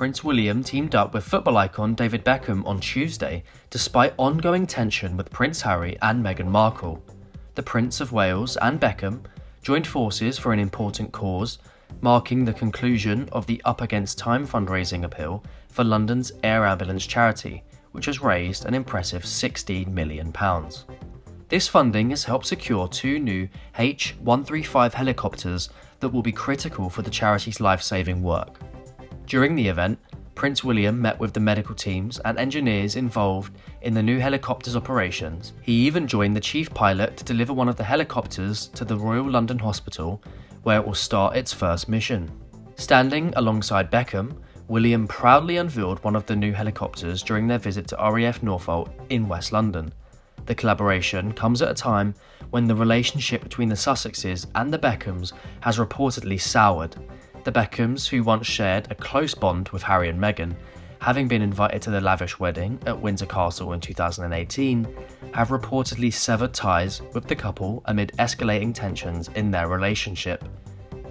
Prince William teamed up with football icon David Beckham on Tuesday, despite ongoing tension with Prince Harry and Meghan Markle. The Prince of Wales and Beckham joined forces for an important cause, marking the conclusion of the Up Against Time fundraising appeal for London's air ambulance charity, which has raised an impressive £16 million. This funding has helped secure 2 new H135 helicopters that will be critical for the charity's life-saving work. During the event, Prince William met with the medical teams and engineers involved in the new helicopter's operations. He even joined the chief pilot to deliver one of the helicopters to the Royal London Hospital, where it will start its first mission. Standing alongside Beckham, William proudly unveiled one of the new helicopters during their visit to RAF Norfolk in West London. The collaboration comes at a time when the relationship between the Sussexes and the Beckhams has reportedly soured. The Beckhams, who once shared a close bond with Harry and Meghan, having been invited to the lavish wedding at Windsor Castle in 2018, have reportedly severed ties with the couple amid escalating tensions in their relationship.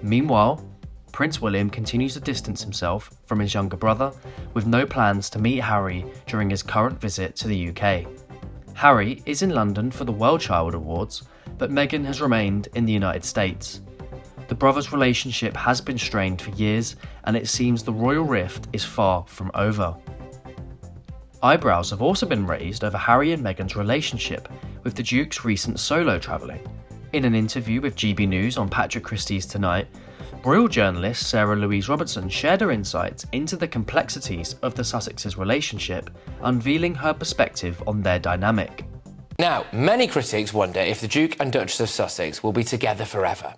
Meanwhile, Prince William continues to distance himself from his younger brother, with no plans to meet Harry during his current visit to the UK. Harry is in London for the World Child Awards, but Meghan has remained in the United States. The brothers' relationship has been strained for years, and it seems the royal rift is far from over. Eyebrows have also been raised over Harry and Meghan's relationship, with the Duke's recent solo travelling. In an interview with GBNews on Patrick Christie's Tonight, royal journalist Sarah Louise Robertson shared her insights into the complexities of the Sussexes' relationship, unveiling her perspective on their dynamic. Now, many critics wonder if the Duke and Duchess of Sussex will be together forever.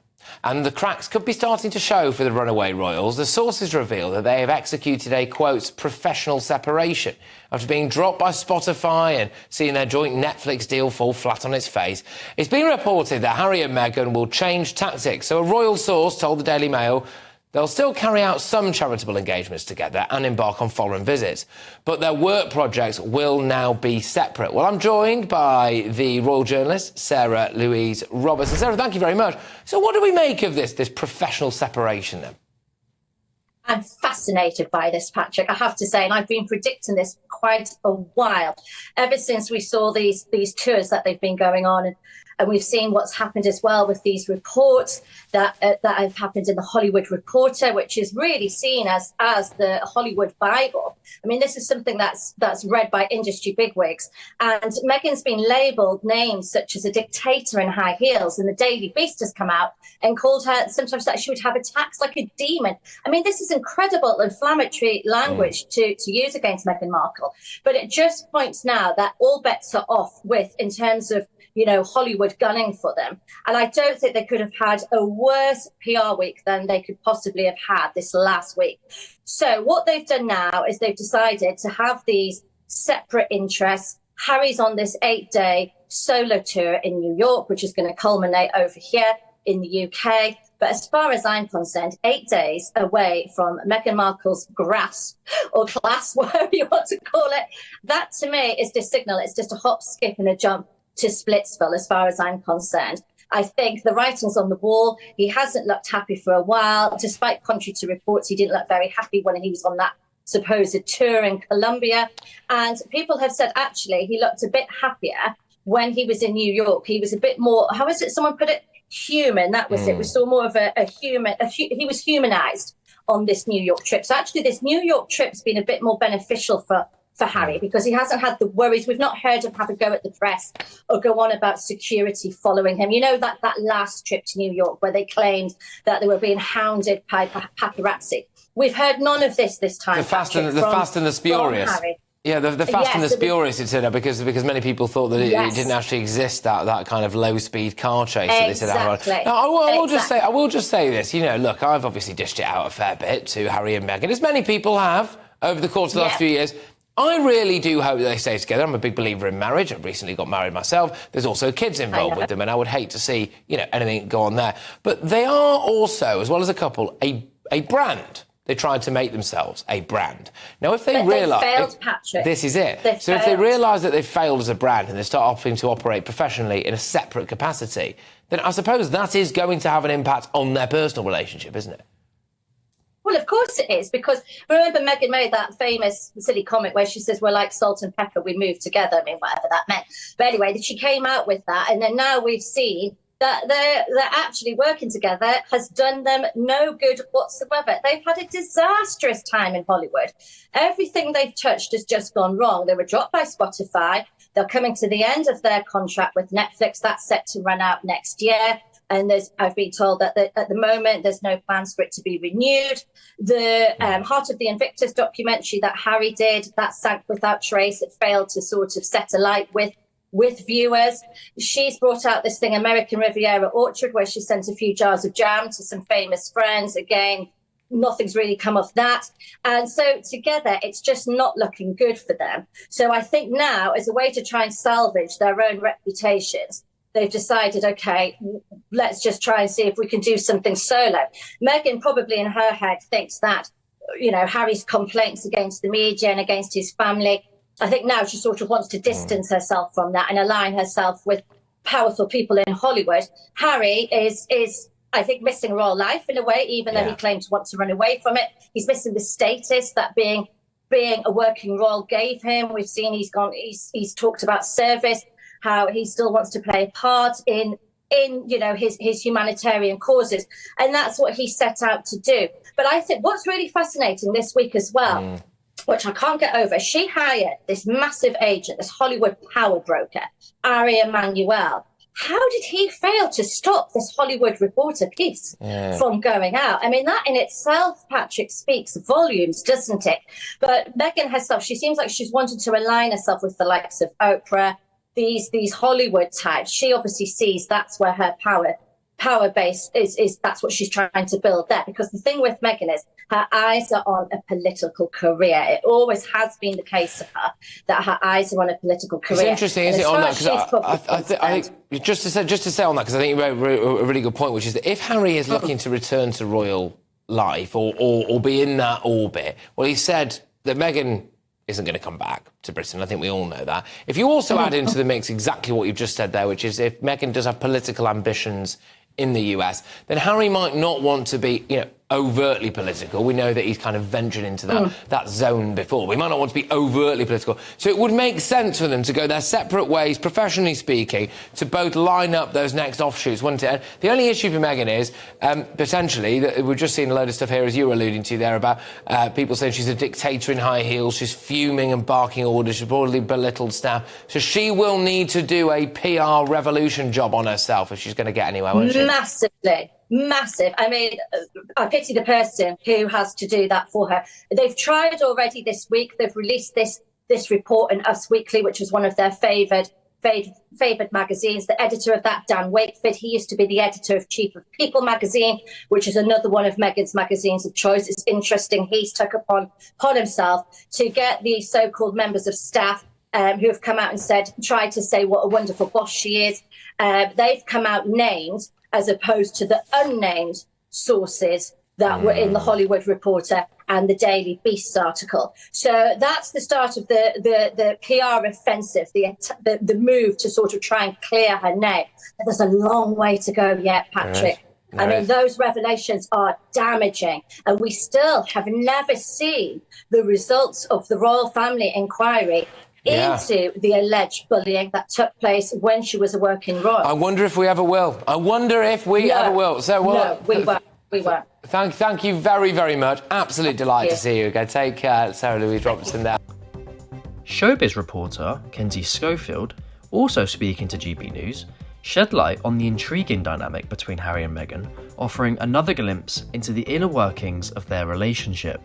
And the cracks could be starting to show for the runaway royals. The sources reveal that they have executed a, quote, professional separation after being dropped by Spotify and seeing their joint Netflix deal fall flat on its face. It's been reported that Harry and Meghan will change tactics. So a royal source told the Daily Mail they'll still carry out some charitable engagements together and embark on foreign visits, but their work projects will now be separate. Well, I'm joined by the royal journalist, Sarah Louise Robertson. Sarah, thank you very much. So what do we make of this professional separation then? I'm fascinated by this, Patrick, I have to say, and I've been predicting this for quite a while, ever since we saw these tours that they've been going on. And we've seen what's happened as well with these reports that have happened in the Hollywood Reporter, which is really seen as the Hollywood Bible. I mean, this is something that's read by industry bigwigs. And Meghan's been labelled names such as a dictator in high heels, and the Daily Beast has come out and called her sometimes that she would have attacks like a demon. I mean, this is incredible inflammatory language to use against Meghan Markle. But it just points now that all bets are off in terms of Hollywood gunning for them. And I don't think they could have had a worse PR week than they could possibly have had this last week. So what they've done now is they've decided to have these separate interests. Harry's on this 8-day solo tour in New York, which is going to culminate over here in the UK. But as far as I'm concerned, 8 days away from Meghan Markle's grasp or clasp, whatever you want to call it, that to me is the signal. It's just a hop, skip and a jump to Splitsville, as far as I'm concerned. I think the writing's on the wall. He hasn't looked happy for a while. Despite contrary to reports, he didn't look very happy when he was on that supposed tour in Colombia. And people have said, actually, he looked a bit happier when he was in New York. He was a bit more, how is it someone put it? Human. That was it. We saw more of a human. He was humanized on this New York trip. So actually, this New York trip's been a bit more beneficial for Harry, because he hasn't had the worries. We've not heard him have a go at the press or go on about security following him. You know, that last trip to New York where they claimed that they were being hounded by paparazzi. We've heard none of this time. The Fast and the Spurious. Yeah, the Fast and the Spurious, it turned out, because many people thought that it didn't actually exist, that kind of low-speed car chase that they said out. Now, I will just say this. Look, I've obviously dished it out a fair bit to Harry and Meghan, as many people have over the course of the last few years. I really do hope that they stay together. I'm a big believer in marriage. I've recently got married myself. There's also kids involved with them, and I would hate to see, anything go on there. But they are also, as well as a couple, a brand. They tried to make themselves a brand. Now, if they realise... They failed, Patrick. This is it. If they realise that they've failed as a brand and they start opting to operate professionally in a separate capacity, then I suppose that is going to have an impact on their personal relationship, isn't it? Well, of course it is, because remember Meghan made that famous silly comment where she says, we're like salt and pepper, we move together. I mean, whatever that meant. But anyway, she came out with that. And then now we've seen that they're actually working together has done them no good whatsoever. They've had a disastrous time in Hollywood. Everything they've touched has just gone wrong. They were dropped by Spotify. They're coming to the end of their contract with Netflix. That's set to run out next year. And I've been told that at the moment, there's no plans for it to be renewed. The Heart of the Invictus documentary that Harry did, that sank without trace. It failed to sort of set alight with viewers. She's brought out this thing, American Riviera Orchard, where she sent a few jars of jam to some famous friends. Again, nothing's really come of that. And so together, it's just not looking good for them. So I think now, as a way to try and salvage their own reputations, they've decided, OK, let's just try and see if we can do something solo. Meghan probably in her head thinks that, you know, Harry's complaints against the media and against his family, I think now she sort of wants to distance herself from that and align herself with powerful people in Hollywood. Harry is I think, missing royal life in a way, even though he claims to want to run away from it. He's missing the status that being a working royal gave him. We've seen he's talked about service, how he still wants to play a part in you know, his humanitarian causes. And that's what he set out to do. But I think what's really fascinating this week as well, which I can't get over, she hired this massive agent, this Hollywood power broker, Ari Emanuel. How did he fail to stop this Hollywood Reporter piece from going out? I mean, that in itself, Patrick, speaks volumes, doesn't it? But Meghan herself, she seems like she's wanted to align herself with the likes of Oprah, these Hollywood types. She obviously sees that's where her power base is that's what she's trying to build there. Because the thing with Meghan is her eyes are on a political career. It always has been the case of her that her eyes are on a political career. It's interesting, isn't it, on that? Because I think just to say on that, because I think you made a really good point, which is that if Harry is looking to return to royal life or be in that orbit, well, he said that Meghan isn't going to come back to Britain. I think we all know that. If you also add into the mix exactly what you've just said there, which is if Meghan does have political ambitions in the US, then Harry might not want to be, you know, overtly political. We know that he's kind of ventured into that zone before. We might not want to be overtly political. So it would make sense for them to go their separate ways, professionally speaking, to both line up those next offshoots, wouldn't it? And the only issue for Meghan is, potentially, that we've just seen a load of stuff here, as you were alluding to there, about people saying she's a dictator in high heels, she's fuming and barking orders, she's broadly belittled staff. So she will need to do a PR revolution job on herself if she's going to get anywhere, won't she? Massive. I mean, I pity the person who has to do that for her. They've tried already this week. They've released this report in Us Weekly, which was one of their favoured magazines. The editor of that, Dan Wakeford, he used to be the editor-in-chief of People magazine, which is another one of Meghan's magazines of choice. It's interesting. He's took upon himself to get these so-called members of staff who have come out and tried to say what a wonderful boss she is. They've come out named, as opposed to the unnamed sources that were in the Hollywood Reporter and the Daily Beast article. So that's the start of the PR offensive, the move to sort of try and clear her name. But there's a long way to go yet, Patrick. I mean, those revelations are damaging, and we still have never seen the results of the royal family inquiry into the alleged bullying that took place when she was a working royal. I wonder if we ever will. I wonder if we ever will. So, well, no, we won't. We won't. Thank you very, very much. Absolute delight to see you again. Take care, Sarah Louise Robertson there. Showbiz reporter Kinsey Schofield, also speaking to GBNews, shed light on the intriguing dynamic between Harry and Meghan, offering another glimpse into the inner workings of their relationship.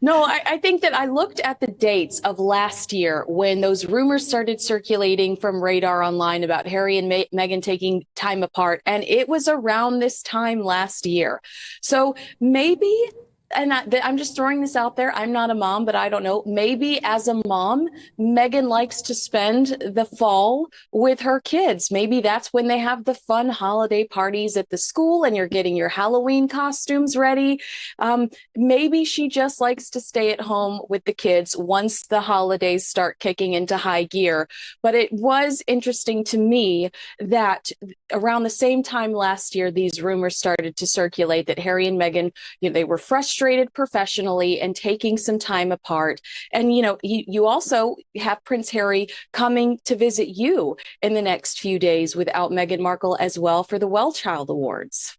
No, I think that I looked at the dates of last year when those rumors started circulating from Radar Online about Harry and Meghan taking time apart, and it was around this time last year. So maybe, and I'm just throwing this out there, I'm not a mom, but I don't know, maybe as a mom, Meghan likes to spend the fall with her kids. Maybe that's when they have the fun holiday parties at the school and you're getting your Halloween costumes ready. Maybe she just likes to stay at home with the kids once the holidays start kicking into high gear. But it was interesting to me that around the same time last year, these rumors started to circulate that Harry and Meghan, you know, they were frustrated demonstrated professionally and taking some time apart. And, you also have Prince Harry coming to visit you in the next few days without Meghan Markle as well for the Well Child Awards.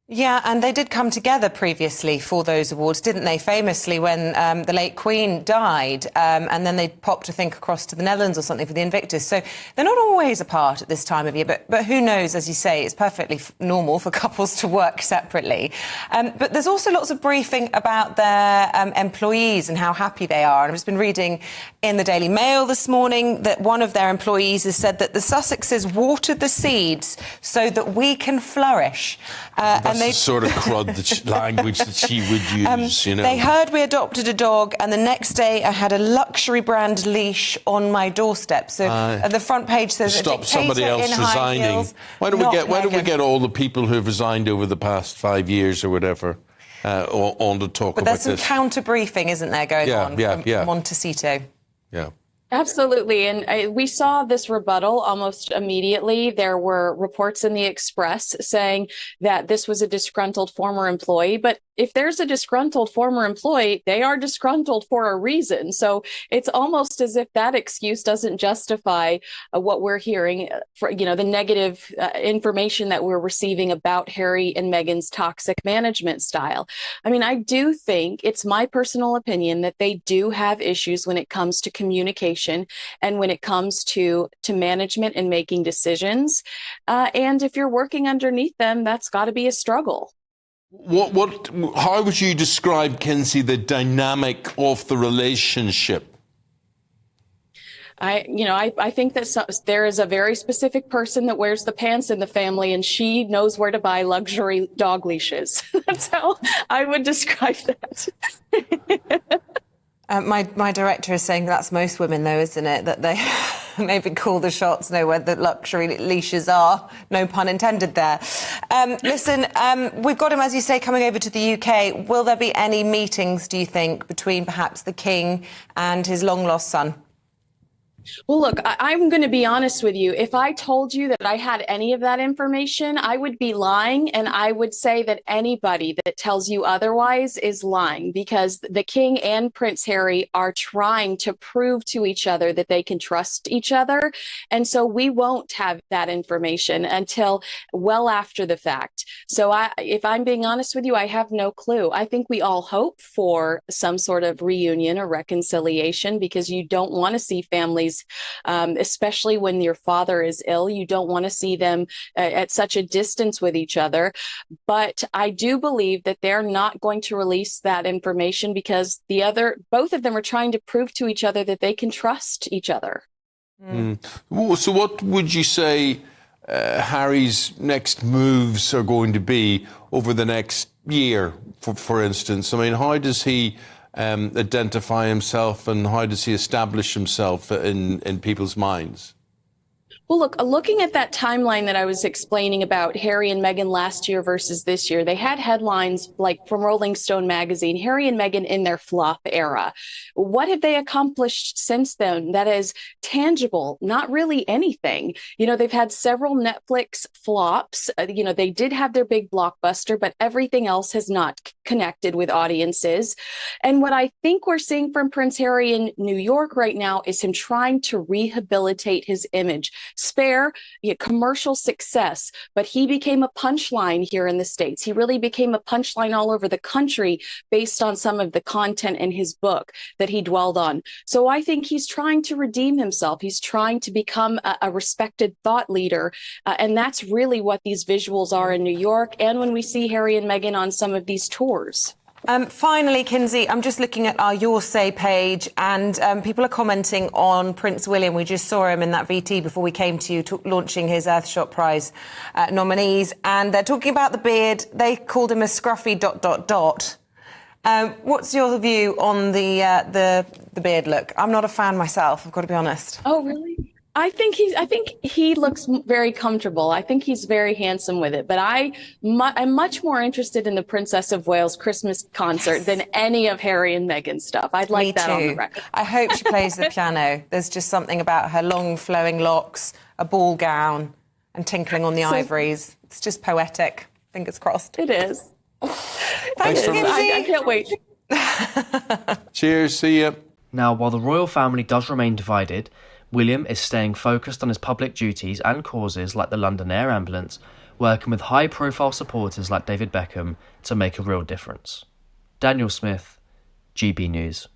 Yeah, and they did come together previously for those awards, didn't they? Famously, when the late Queen died, and then they popped, I think, across to the Netherlands or something for the Invictus. So they're not always apart at this time of year, but who knows, as you say, it's perfectly normal for couples to work separately. But there's also lots of briefing about their employees and how happy they are. And I've just been reading in the Daily Mail this morning that one of their employees has said that the Sussexes watered the seeds so that we can flourish. That's the sort of crud language that she would use, They heard we adopted a dog, and the next day I had a luxury brand leash on my doorstep. So the front page says stop somebody else resigning. Why don't we get all the people who've resigned over the past 5 years or whatever on to talk about this? But there's some counter briefing, isn't there, going on from Montecito? Yeah. Absolutely. And we saw this rebuttal almost immediately. There were reports in the Express saying that this was a disgruntled former employee. But if there's a disgruntled former employee, they are disgruntled for a reason. So it's almost as if that excuse doesn't justify what we're hearing, the negative information that we're receiving about Harry and Meghan's toxic management style. I mean, I do think, it's my personal opinion, that they do have issues when it comes to communication and when it comes to management and making decisions. And if you're working underneath them, that's got to be a struggle. How would you describe, Kinsey, the dynamic of the relationship? I think that there is a very specific person that wears the pants in the family, and she knows where to buy luxury dog leashes. That's how I would describe that. My director is saying that's most women, though, isn't it? That they maybe call the shots, know where the luxury leashes are. No pun intended there. Listen, we've got him, as you say, coming over to the UK. Will there be any meetings, do you think, between perhaps the King and his long-lost son? Well, look, I'm going to be honest with you. If I told you that I had any of that information, I would be lying. And I would say that anybody that tells you otherwise is lying, because the King and Prince Harry are trying to prove to each other that they can trust each other. And so we won't have that information until well after the fact. So if I'm being honest with you, I have no clue. I think we all hope for some sort of reunion or reconciliation, because you don't want to see families, especially when your father is ill, you don't want to see them at such a distance with each other. But I do believe that they're not going to release that information because both of them are trying to prove to each other that they can trust each other. So what would you say Harry's next moves are going to be over the next year, for instance? I mean, how does he identify himself, and how does he establish himself in people's minds? Well, look, looking at that timeline that I was explaining about Harry and Meghan last year versus this year, they had headlines like from Rolling Stone magazine, Harry and Meghan in their flop era. What have they accomplished since then that is tangible? Not really anything. They've had several Netflix flops. They did have their big blockbuster, but everything else has not connected with audiences. And what I think we're seeing from Prince Harry in New York right now is him trying to rehabilitate his image. Spare commercial success, but he became a punchline here in the States. He really became a punchline all over the country based on some of the content in his book that he dwelled on. So I think he's trying to redeem himself. He's trying to become a respected thought leader. And that's really what these visuals are in New York, and when we see Harry and Meghan on some of these tours. Finally, Kinsey, I'm just looking at our Your Say page, and people are commenting on Prince William. We just saw him in that VT before we came to you, launching his Earthshot Prize nominees, and they're talking about the beard. They called him a scruffy ... What's your view on the beard look? I'm not a fan myself, I've got to be honest. Oh, really? I think he looks very comfortable. I think he's very handsome with it. But I'm much more interested in the Princess of Wales Christmas concert than any of Harry and Meghan's stuff. I'd like that on the record. I hope she plays the piano. There's just something about her long flowing locks, a ball gown, and tinkling on the ivories. It's just poetic. Fingers crossed. It is. Thanks, very much. Kinsey. I can't wait. Cheers. See ya. Now, while the royal family does remain divided, William is staying focused on his public duties and causes like the London Air Ambulance, working with high-profile supporters like David Beckham to make a real difference. Daniel Smith, GB News.